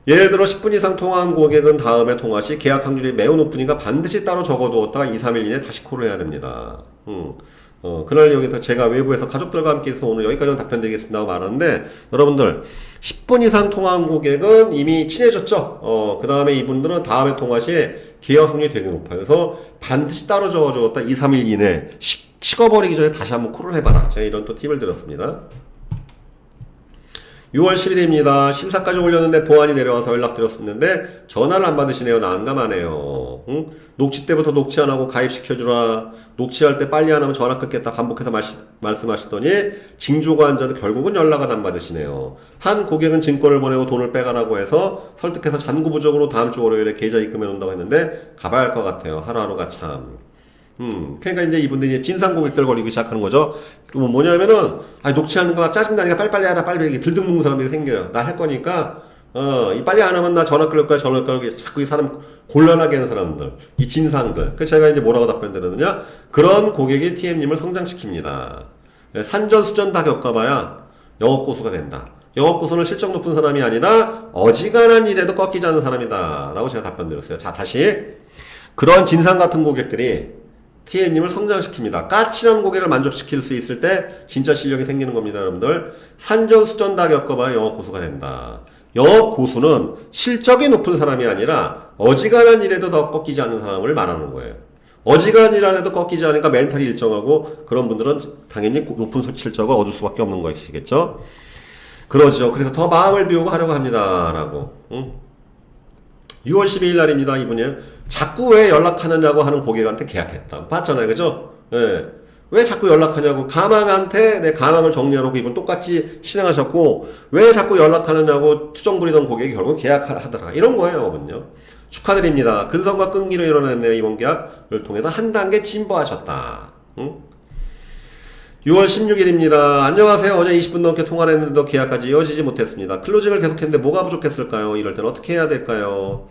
예를 들어 10분 이상 통화한 고객은 다음에 통화 시 계약 확률이 매우 높으니까 반드시 따로 적어두었다가 2, 3일 이내에 다시 콜을 해야 됩니다. 그날 여기서 제가 외부에서 가족들과 함께 있어 오늘 여기까지만 답변 드리겠습니다 하고 말하는데 여러분들 10분 이상 통화한 고객은 이미 친해졌죠? 그 다음에 이분들은 다음에 통화 시에 계약 확률이 되게 높아요. 그래서 반드시 따로 적어주었다 2, 3일 이내에 식어버리기 전에 다시 한번 콜을 해봐라. 제가 이런 또 팁을 드렸습니다. 6월 10일입니다. 심사까지 올렸는데 보안이 내려와서 연락드렸었는데 전화를 안 받으시네요. 난감하네요. 녹취 때부터 녹취 안 하고 가입시켜주라. 녹취할 때 빨리 안 하면 전화 끊겠다 반복해서 말씀하시더니 징조가 앉아도 결국은 연락을 안 받으시네요. 한 고객은 증권을 보내고 돈을 빼가라고 해서 설득해서 잔고부적으로 다음 주 월요일에 계좌 입금해 놓는다고 했는데 가봐야 할 것 같아요. 하루하루가 참. 그러니까 이제 이분들이 이제 진상 고객들 걸리기 시작하는 거죠. 뭐냐면은, 녹취하는 거 짜증나니까 빨리빨리 하라, 빨리 들등 먹는 사람들이 생겨요. 나 할 거니까, 빨리 안 하면 나 전화 끊을 거야, 전화 끊을 거야. 자꾸 이 사람 곤란하게 하는 사람들, 이 진상들. 그래서 제가 이제 뭐라고 답변 드렸느냐? 그런 고객이 TM님을 성장시킵니다. 산전수전 다 겪어봐야 영업고수가 된다. 영업고수는 실적 높은 사람이 아니라 어지간한 일에도 꺾이지 않는 사람이다. 라고 제가 답변 드렸어요. 자, 다시. 그런 진상 같은 고객들이 TM님을 성장시킵니다. 까칠한 고객을 만족시킬 수 있을 때 진짜 실력이 생기는 겁니다. 여러분들. 산전수전 다 겪어봐야 영업고수가 된다. 영업고수는 실적이 높은 사람이 아니라 어지간한 일에도 더 꺾이지 않는 사람을 말하는 거예요. 어지간한 일 안에도 꺾이지 않으니까 멘탈이 일정하고 그런 분들은 당연히 높은 실적을 얻을 수밖에 없는 것이겠죠. 그러죠. 그래서 더 마음을 비우고 하려고 합니다. 라고. 6월 12일 날입니다. 이분이 자꾸 왜 연락하느냐고 하는 고객한테 계약했다. 봤잖아요. 그죠? 예. 왜 자꾸 연락하냐고. 가망한테 내 가망을 정리해놓고 이분 똑같이 실행하셨고 왜 자꾸 연락하느냐고 투정 부리던 고객이 결국 계약하더라. 이런 거예요, 여러분요. 축하드립니다. 근성과 끈기로 이뤄냈네요. 이번 계약을 통해서 한 단계 진보하셨다. 응? 6월 16일입니다. 안녕하세요. 어제 20분 넘게 통화를 했는데도 계약까지 이어지지 못했습니다. 클로징을 계속했는데 뭐가 부족했을까요? 이럴 때는 어떻게 해야 될까요?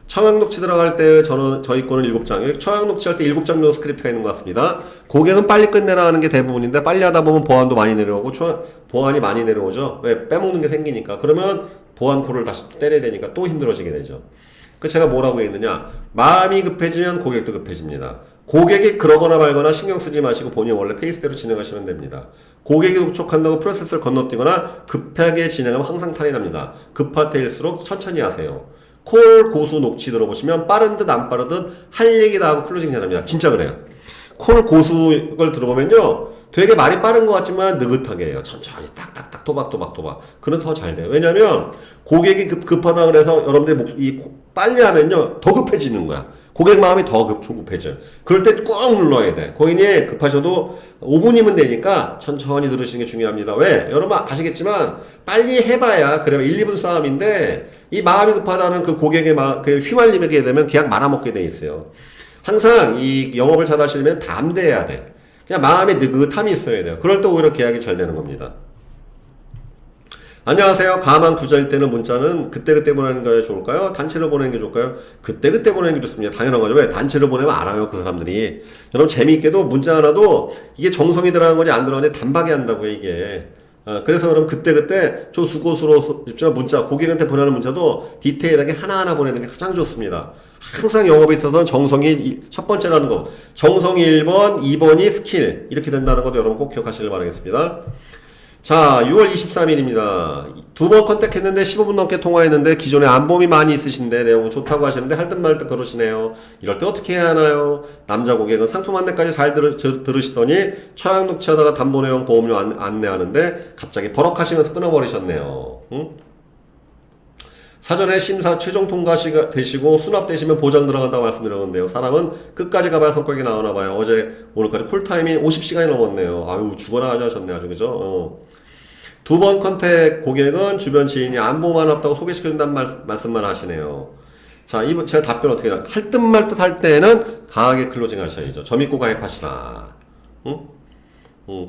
청약 녹취 들어갈 때 저희 거는 7장. 청약 녹취할 때 7장 정도 스크립트가 있는 것 같습니다. 고객은 빨리 끝내라 하는 게 대부분인데 빨리 하다 보면 보안도 많이 내려오고 보안이 많이 내려오죠. 왜? 빼먹는 게 생기니까. 그러면 보안 콜을 다시 또 때려야 되니까 또 힘들어지게 되죠. 그 제가 뭐라고 했느냐? 마음이 급해지면 고객도 급해집니다. 고객이 그러거나 말거나 신경 쓰지 마시고 본인 원래 페이스대로 진행하시면 됩니다. 고객이 독촉한다고 프로세스를 건너뛰거나 급하게 진행하면 항상 탈이 납니다. 급할 때일수록 천천히 하세요. 콜 고수 녹취 들어보시면 빠른 듯 안 빠른 듯 할 얘기 다 하고 클로징 잘합니다. 진짜 그래요. 콜 고수 걸 들어보면요. 되게 말이 빠른 것 같지만 느긋하게 해요. 천천히 딱딱딱 토박토박. 그럼 더 잘 돼요. 왜냐면 고객이 급하다 그래서 여러분들이 빨리 하면요. 더 급해지는 거야. 고객 마음이 더 조급해져요. 그럴 때 꾹 눌러야 돼. 고객이 급하셔도 5분이면 되니까 천천히 들으시는 게 중요합니다. 왜? 여러분 아시겠지만 빨리 해봐야 그래야 1, 2분 싸움인데 이 마음이 급하다는 그 고객의 그 휘말리게 되면 계약 말아먹게 돼 있어요. 항상 이 영업을 잘 하시려면 담대해야 돼. 그냥 마음에 느긋함이 있어야 돼요. 그럴 때 오히려 계약이 잘 되는 겁니다. 안녕하세요. 가만 부자일 때는 문자는 그때그때 보내는 게 좋을까요? 단체로 보내는 게 좋을까요? 그때그때 보내는 게 좋습니다. 당연한 거죠. 왜? 단체로 보내면 알아요. 그 사람들이. 여러분 재미있게도 문자 하나도 이게 정성이 들어간 건지 안 들어간지 단박에 한다고요. 이게. 그래서 여러분 그때그때 조수고스럽죠. 문자 고객한테 보내는 문자도 디테일하게 하나하나 보내는 게 가장 좋습니다. 항상 영업에 있어서 정성이 첫 번째라는 거. 정성이 1번, 2번이 스킬. 이렇게 된다는 것도 여러분 꼭 기억하시길 바라겠습니다. 자, 6월 23일입니다. 2번 컨택했는데 15분 넘게 통화했는데 기존에 안보험이 많이 있으신데 내용은 좋다고 하시는데 할 듯 말 듯 그러시네요. 이럴 때 어떻게 해야 하나요? 남자 고객은 상품 안내까지 잘 들으시더니 청약 녹취하다가 담보 내용 보험료 안내하는데 갑자기 버럭하시면서 끊어버리셨네요. 응? 사전에 심사 최종 통과가 되시고 수납되시면 보장 들어간다고 말씀드렸는데요. 사람은 끝까지 가봐야 성격이 나오나봐요. 어제 오늘까지 쿨타임이 50시간이 넘었네요. 아유 죽어라 하셨네 아주 그죠? 2번 컨택 고객은 주변 지인이 안보만 없다고 소개시켜준다는 말씀만 하시네요. 자, 이번 제가 답변 어떻게 할 듯 말 듯 할 때는 강하게 클로징 하셔야죠. 점 있고 가입하시라. 응?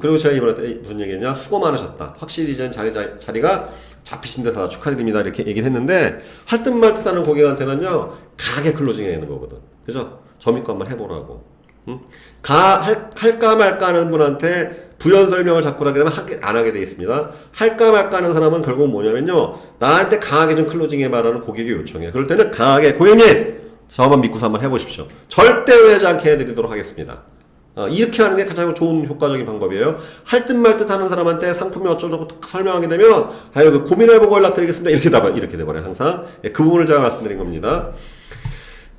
그리고 제가 이번에 무슨 얘기했냐? 수고 많으셨다. 확실히 이제 자리가 잡히신 데다 축하드립니다. 이렇게 얘기를 했는데 할 듯 말 듯 하는 고객한테는요. 강하게 클로징 해야 되는 거거든. 그죠? 점 있고 한번 해보라고. 응? 할까 말까 하는 분한테 부연 설명을 자꾸 하게 되면 안 하게 되어 있습니다. 할까 말까 하는 사람은 결국 뭐냐면요. 나한테 강하게 좀 클로징 해봐라는 고객의 요청이에요. 그럴 때는 강하게 고객님! 저만 믿고서 한번 해보십시오. 절대 오해하지 않게 해드리도록 하겠습니다. 이렇게 하는 게 가장 좋은 효과적인 방법이에요. 할 듯 말 듯 하는 사람한테 상품이 어쩌고 설명하게 되면 아유 그 고민해보고 연락드리겠습니다. 이렇게 돼버려요. 항상. 그 부분을 제가 말씀드린 겁니다.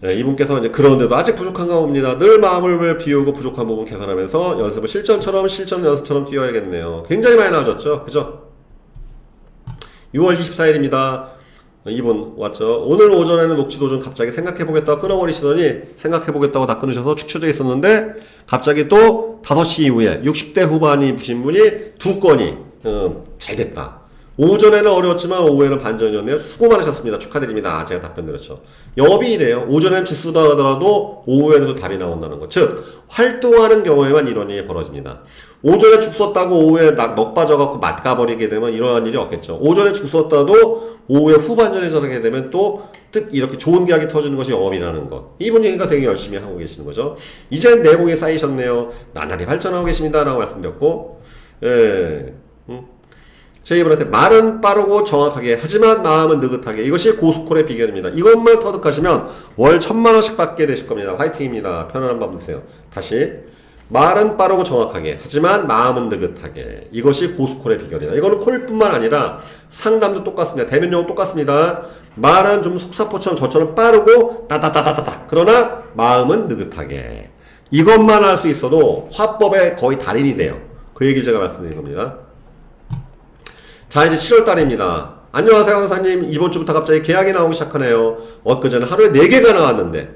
네, 이분께서 이제 그런데도 아직 부족한가 봅니다. 늘 마음을 비우고 부족한 부분 개선하면서 연습을 실전 연습처럼 뛰어야겠네요. 굉장히 많이 나아졌죠? 그죠? 6월 24일입니다. 이분 왔죠. 오늘 오전에는 녹취 도중 갑자기 생각해보겠다고 끊어버리시더니 생각해보겠다고 다 끊으셔서 축쳐져 있었는데 갑자기 또 5시 이후에 60대 후반이 부신 분이 2건이 잘 됐다. 오전에는 어려웠지만 오후에는 반전이었네요. 수고 많으셨습니다. 축하드립니다. 제가 답변 드렸죠. 영업이 이래요. 오전에는 주스다 하더라도 오후에는 또 답이 나온다는 것. 즉 활동하는 경우에만 이런 일이 벌어집니다. 오전에 죽 썼다고 오후에 넉 빠져갖고 맞가버리게 되면 이러한 일이 없겠죠. 오전에 죽 썼다도 오후에 후반전에 저렇게 되면 또 이렇게 좋은 계약이 터지는 것이 영업이라는 것. 이분 얘기가 되게 열심히 하고 계시는 거죠. 이젠 내공이 쌓이셨네요. 나날이 발전하고 계십니다. 라고 말씀드렸고, 예. 제 이분한테 말은 빠르고 정확하게 하지만 마음은 느긋하게 이것이 고스콜의 비결입니다. 이것만 터득하시면 월 1000만원씩 받게 되실 겁니다. 화이팅입니다. 편안한 밤 되세요. 다시 말은 빠르고 정확하게 하지만 마음은 느긋하게 이것이 고스콜의 비결이다. 이거는 콜뿐만 아니라 상담도 똑같습니다. 대면용어 똑같습니다. 말은 좀 속사포처럼 저처럼 빠르고 따다다다다다 그러나 마음은 느긋하게 이것만 할 수 있어도 화법의 거의 달인이 돼요. 그 얘기를 제가 말씀드린 겁니다. 자 이제 7월달입니다. 안녕하세요 강사님. 이번 주부터 갑자기 계약이 나오기 시작하네요. 엊그제는 하루에 4개가 나왔는데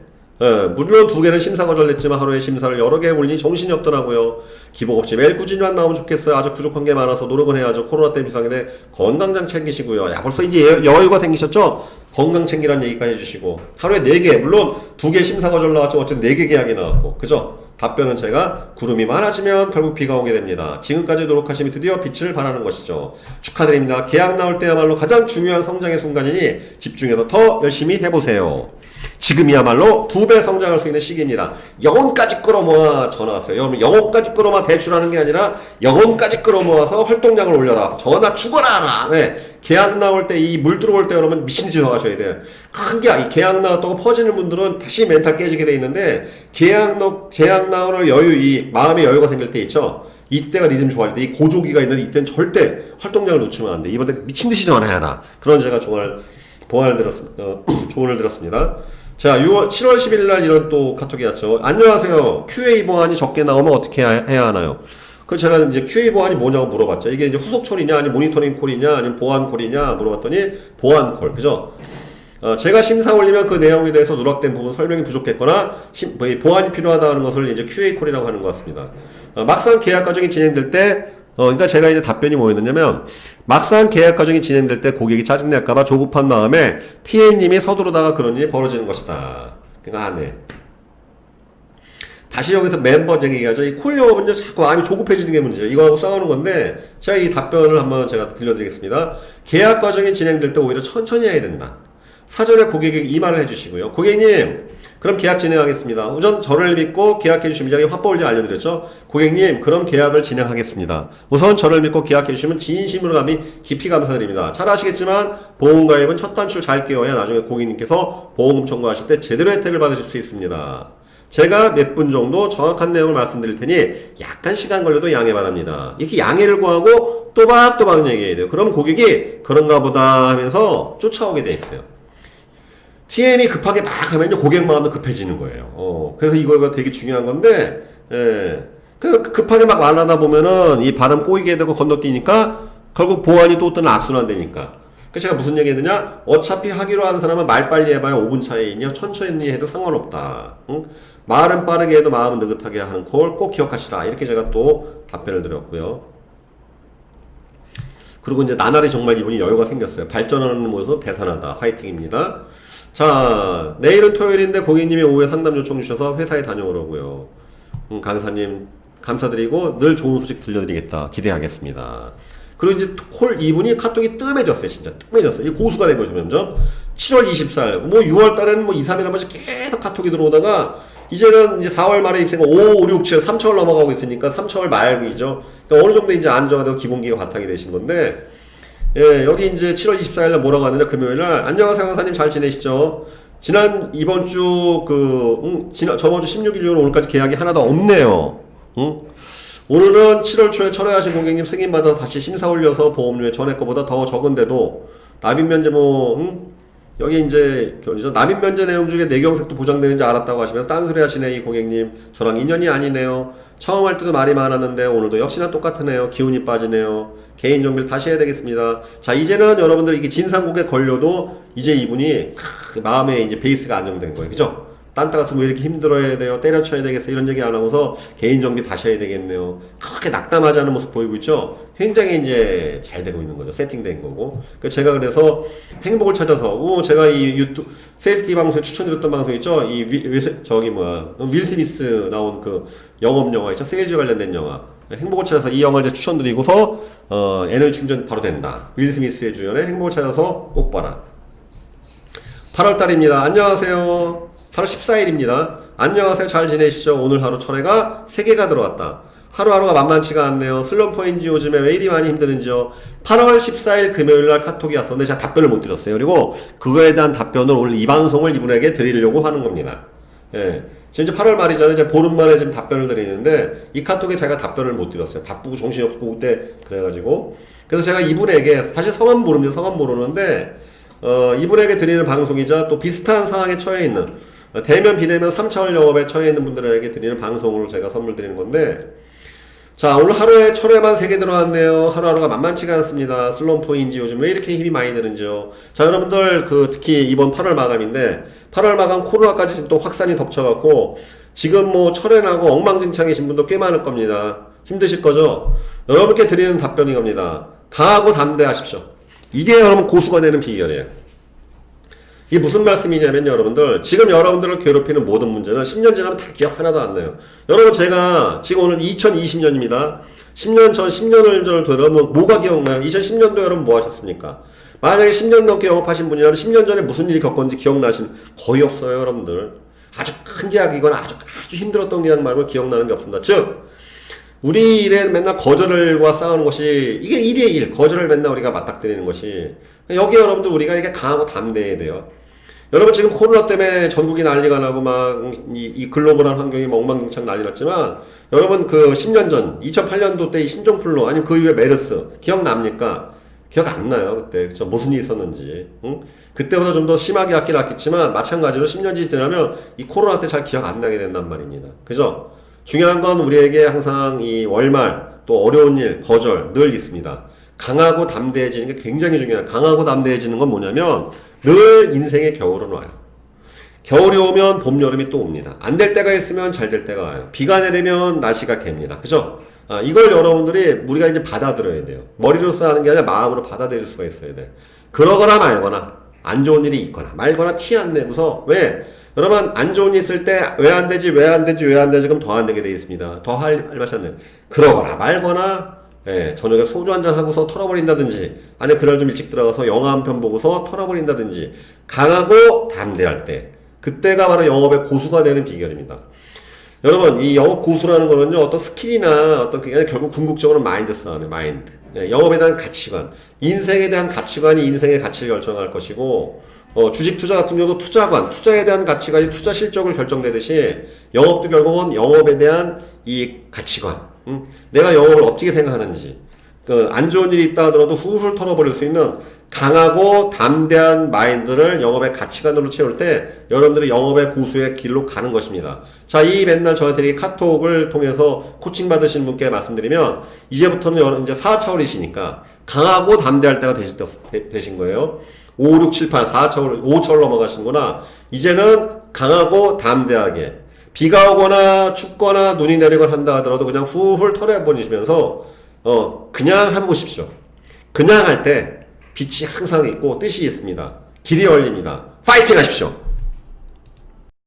물론 두 개는 심사 거절냈지만 하루에 심사를 여러 개 올리니 정신이 없더라고요. 기복 없이 매일 꾸준히만 나오면 좋겠어요. 아직 부족한 게 많아서 노력은 해야죠. 코로나 때문에 비상인데 건강 좀 챙기시고요. 야, 벌써 이제 여유가 생기셨죠? 건강 챙기라는 얘기까지 해주시고 하루에 4개, 물론 2개 심사 거절 나왔지만 어쨌든 4개 계약이 나왔고, 그죠? 답변은 제가 구름이 많아지면 결국 비가 오게 됩니다. 지금까지 노력하시면 드디어 빛을 발하는 것이죠. 축하드립니다. 계약 나올 때야말로 가장 중요한 성장의 순간이니 집중해서 더 열심히 해보세요. 지금이야말로 2배 성장할 수 있는 시기입니다. 영혼까지 끌어모아 전화 왔어요. 여러분, 영혼까지 끌어모아 대출하는 게 아니라 영혼까지 끌어모아서 활동량을 올려라. 전화 죽어라 하라. 왜? 계약 나올 때 이 물 들어올 때 여러분 미친 짓 하셔야 돼요. 이 계약 나왔다고 퍼지는 분들은 다시 멘탈 깨지게 돼 있는데, 계약 나오는 여유, 이 마음의 여유가 생길 때 있죠. 이때가 리듬 좋아할 때, 이 고조기가 있는 이때는 절대 활동량을 놓치면 안 돼. 이번에 미친 듯이 전화해라. 그런 제가 조언을 들었습니다. 자, 7월 10일 날 이런 또 카톡이 왔죠. 안녕하세요. QA 보안이 적게 나오면 어떻게 해야 하나요? 제가 이제 QA 보안이 뭐냐고 물어봤죠. 이게 이제 후속 콜이냐, 아니면 모니터링 콜이냐, 아니면 보안 콜이냐 물어봤더니 보안 콜, 그죠? 제가 심사 올리면 그 내용에 대해서 누락된 부분 설명이 부족했거나 보안이 필요하다는 것을 이제 QA 콜이라고 하는 것 같습니다. 막상 계약 과정이 진행될 때, 그러니까 제가 이제 답변이 뭐였냐면, 막상 계약 과정이 진행될 때 고객이 짜증낼까봐 조급한 마음에 TM님이 서두르다가 그런 일이 벌어지는 것이다. 그러니까 네. 다시 여기서 멤버 얘기하죠. 이 콜 영업은요, 자꾸 마음이 조급해지는 게 문제예요. 이거하고 싸우는 건데, 제가 이 답변을 한번 제가 들려드리겠습니다. 계약 과정이 진행될 때 오히려 천천히 해야 된다. 사전에 고객에게 이 말을 해주시고요. 고객님, 그럼 계약 진행하겠습니다. 우선 저를 믿고 계약해주시면, 제가 화법을 좀 알려드렸죠. 고객님, 그럼 계약을 진행하겠습니다. 우선 저를 믿고 계약해주시면 진심으로 깊이 감사드립니다. 잘 아시겠지만 보험가입은 첫 단추를 잘 끼워야 나중에 고객님께서 보험금 청구하실 때 제대로 혜택을 받으실 수 있습니다. 제가 몇 분 정도 정확한 내용을 말씀드릴 테니 약간 시간 걸려도 양해 바랍니다. 이렇게 양해를 구하고 또박또박 얘기해야 돼요. 그럼 고객이 그런가 보다 하면서 쫓아오게 돼 있어요. TM이 급하게 막 하면요, 고객 마음도 급해지는 거예요. 그래서 이거가 되게 중요한 건데, 급하게 막 말하다 보면은 이 발음 꼬이게 되고 건너뛰니까 결국 보안이 또 어떤 악순환 되니까. 그래서 제가 무슨 얘기 했느냐? 어차피 하기로 하는 사람은 말 빨리 해봐야 5분 차이냐, 천천히 해도 상관없다. 응? 말은 빠르게 해도 마음은 느긋하게 하는 콜 꼭 기억하시라. 이렇게 제가 또 답변을 드렸고요. 그리고 이제 나날이 정말 이분이 여유가 생겼어요. 발전하는 모습 대단하다. 화이팅입니다. 자, 내일은 토요일인데 고객님이 오후에 상담 요청 주셔서 회사에 다녀오라고요. 강사님 감사드리고 늘 좋은 소식 들려드리겠다. 기대하겠습니다. 그리고 이제 콜 이분이 카톡이 뜸해졌어요. 진짜 뜸해졌어요. 이 고수가 된 거죠. 점점 7월 24일, 뭐 6월 달에는 뭐 2, 3일 한 번씩 계속 카톡이 들어오다가 이제는 이제 4월 말에 입생가 5, 6, 7, 3차월 넘어가고 있으니까 3차월 말이죠. 그러니까 어느 정도 이제 안정화되고 기본기가 바탕이 되신 건데, 예, 여기 이제 7월 24일날 뭐라고 하느냐, 금요일날. 안녕하세요, 강사님 잘 지내시죠? 이번 주, 저번 주 16일 이후로 오늘까지 계약이 하나도 없네요. 오늘은 7월 초에 철회하신 고객님 승인받아서 다시 심사 올려서 보험료에 전에 거보다 더 적은데도, 납입면제 여기 이제, 납입면제 내용 중에 내경색도 보장되는지 알았다고 하시면서 딴소리 하시네, 이 고객님. 저랑 인연이 아니네요. 처음 할 때도 말이 많았는데 오늘도 역시나 똑같으네요. 기운이 빠지네요. 개인 정비를 다시 해야 되겠습니다. 자, 이제는 여러분들 이게 진상국에 걸려도 이제 이분이 마음에 이제 베이스가 안정된 거예요. 그죠? 딴 데 가서 뭐 이렇게 힘들어야 돼요. 때려쳐야 되겠어요. 이런 얘기 안 하고서 개인 정비 다시 해야 되겠네요. 그렇게 낙담하지 않은 모습 보이고 있죠? 굉장히 이제 잘 되고 있는 거죠. 세팅된 거고. 제가 그래서 행복을 찾아서, 제가 이 유튜브, 세일티 방송에 추천드렸던 방송 있죠? 윌 스미스 나온 그 영업 영화 있죠? 세일즈 관련된 영화. 행복을 찾아서 이 영화를 이제 추천드리고서, 에너지 충전 바로 된다. 윌 스미스의 주연의 행복을 찾아서 꼭 봐라. 8월달입니다. 안녕하세요. 8월 14일입니다. 안녕하세요. 잘 지내시죠? 오늘 하루 철회가 3개가 들어왔다. 하루하루가 만만치가 않네요. 슬럼프인지 요즘에 왜 이리 많이 힘드는지요? 8월 14일 금요일날 카톡이 왔었는데 제가 답변을 못 드렸어요. 그리고 그거에 대한 답변을 오늘 이 방송을 이분에게 드리려고 하는 겁니다. 예. 지금 이제 8월 말이잖아요. 이제 보름만에 지금 답변을 드리는데 이 카톡에 제가 답변을 못 드렸어요. 바쁘고 정신이 없고 그때 그래가지고. 그래서 제가 이분에게 사실 성함 모르는데 이분에게 드리는 방송이자 또 비슷한 상황에 처해 있는 대면 비대면 3차원 영업에 처해 있는 분들에게 드리는 방송을 제가 선물 드리는 건데, 자, 오늘 하루에 철회만 3개 들어왔네요. 하루하루가 만만치가 않습니다. 슬럼프인지 요즘 왜 이렇게 힘이 많이 드는지요. 자, 여러분들, 특히 이번 8월 마감인데, 8월 마감 코로나까지 지금 또 확산이 덮쳐갖고, 지금 뭐 철회나고 엉망진창이신 분도 꽤 많을 겁니다. 힘드실 거죠? 여러분께 드리는 답변이 겁니다. 강하고 담대하십시오. 이게 여러분 고수가 되는 비결이에요. 이게 무슨 말씀이냐면 여러분들, 지금 여러분들을 괴롭히는 모든 문제는 10년 지나면 다 기억 하나도 안 나요. 여러분, 제가 지금 오늘 2020년입니다. 10년 전, 10년을 여러분 뭐가 기억나요? 2010년도 여러분 뭐 하셨습니까? 만약에 10년 넘게 영업하신 분이라면 10년 전에 무슨 일이 겪었는지 기억나신 거의 없어요, 여러분들. 아주 큰 계약이거나 아주 힘들었던 계약 말고 기억나는 게 없습니다. 즉, 우리 일에 맨날 거절과 싸우는 것이, 이게 일이에요, 일. 거절을 맨날 우리가 맞닥뜨리는 것이. 여기 여러분들 우리가 이게 강하고 담대해야 돼요. 여러분 지금 코로나 때문에 전국이 난리가 나고 막 이 글로벌한 환경이 엉망진창 난리 났지만, 여러분 10년 전 2008년도 때 이 신종플루 아니면 그 이후에 메르스 기억납니까? 기억 안 나요. 그때 무슨 일이 있었는지. 응? 그때보다 좀 더 심하게 왔긴 왔겠지만 마찬가지로 10년이 지나면 이 코로나 때 잘 기억 안 나게 된단 말입니다. 그죠? 중요한 건 우리에게 항상 이 월말 또 어려운 일 거절 늘 있습니다. 강하고 담대해지는 게 굉장히 중요해요. 강하고 담대해지는 건 뭐냐면 늘 인생의 겨울은 와요. 겨울이 오면 봄, 여름이 또 옵니다. 안 될 때가 있으면 잘 될 때가 와요. 비가 내리면 날씨가 갭니다. 그죠? 이걸 여러분들이 우리가 이제 받아들여야 돼요. 머리로서 하는 게 아니라 마음으로 받아들일 수가 있어야 돼. 그러거나 말거나 안 좋은 일이 있거나 말거나 티 안 내고서 왜? 여러분 안 좋은 일 있을 때 왜 안 되지 왜 안 되지 왜 안 되지 그럼 더 안 되게 되어 있습니다. 더 할 맛이었네요. 그러거나 말거나 저녁에 소주 한잔 하고서 털어버린다든지, 아니 그날 좀 일찍 들어가서 영화 한 편 보고서 털어버린다든지, 강하고 담대할 때, 그때가 바로 영업의 고수가 되는 비결입니다. 여러분, 이 영업 고수라는 거는요, 어떤 스킬이나 어떤 그게 아니라 결국 궁극적으로 마인드 싸움이에요, 마인드. 영업에 대한 가치관, 인생에 대한 가치관이 인생의 가치를 결정할 것이고, 주식 투자 같은 경우도 투자관, 투자에 대한 가치관이 투자 실적을 결정되듯이, 영업도 결국은 영업에 대한 이 가치관, 내가 영업을 어떻게 생각하는지, 안 좋은 일이 있다 하더라도 훌훌 털어버릴 수 있는 강하고 담대한 마인드를 영업의 가치관으로 채울 때 여러분들이 영업의 고수의 길로 가는 것입니다. 자, 이 맨날 저한테 카톡을 통해서 코칭 받으시는 분께 말씀드리면, 이제부터는 여러분 이제 4차원이시니까 강하고 담대할 때가 되신 거예요. 5, 6, 7, 8, 4차원, 5차원 넘어가시는구나. 이제는 강하고 담대하게, 비가 오거나 춥거나 눈이 내리거나 한다 하더라도 그냥 훌훌 털어버리시면서 그냥 해보십시오. 그냥 할 때 빛이 항상 있고 뜻이 있습니다. 길이 열립니다. 파이팅 하십시오.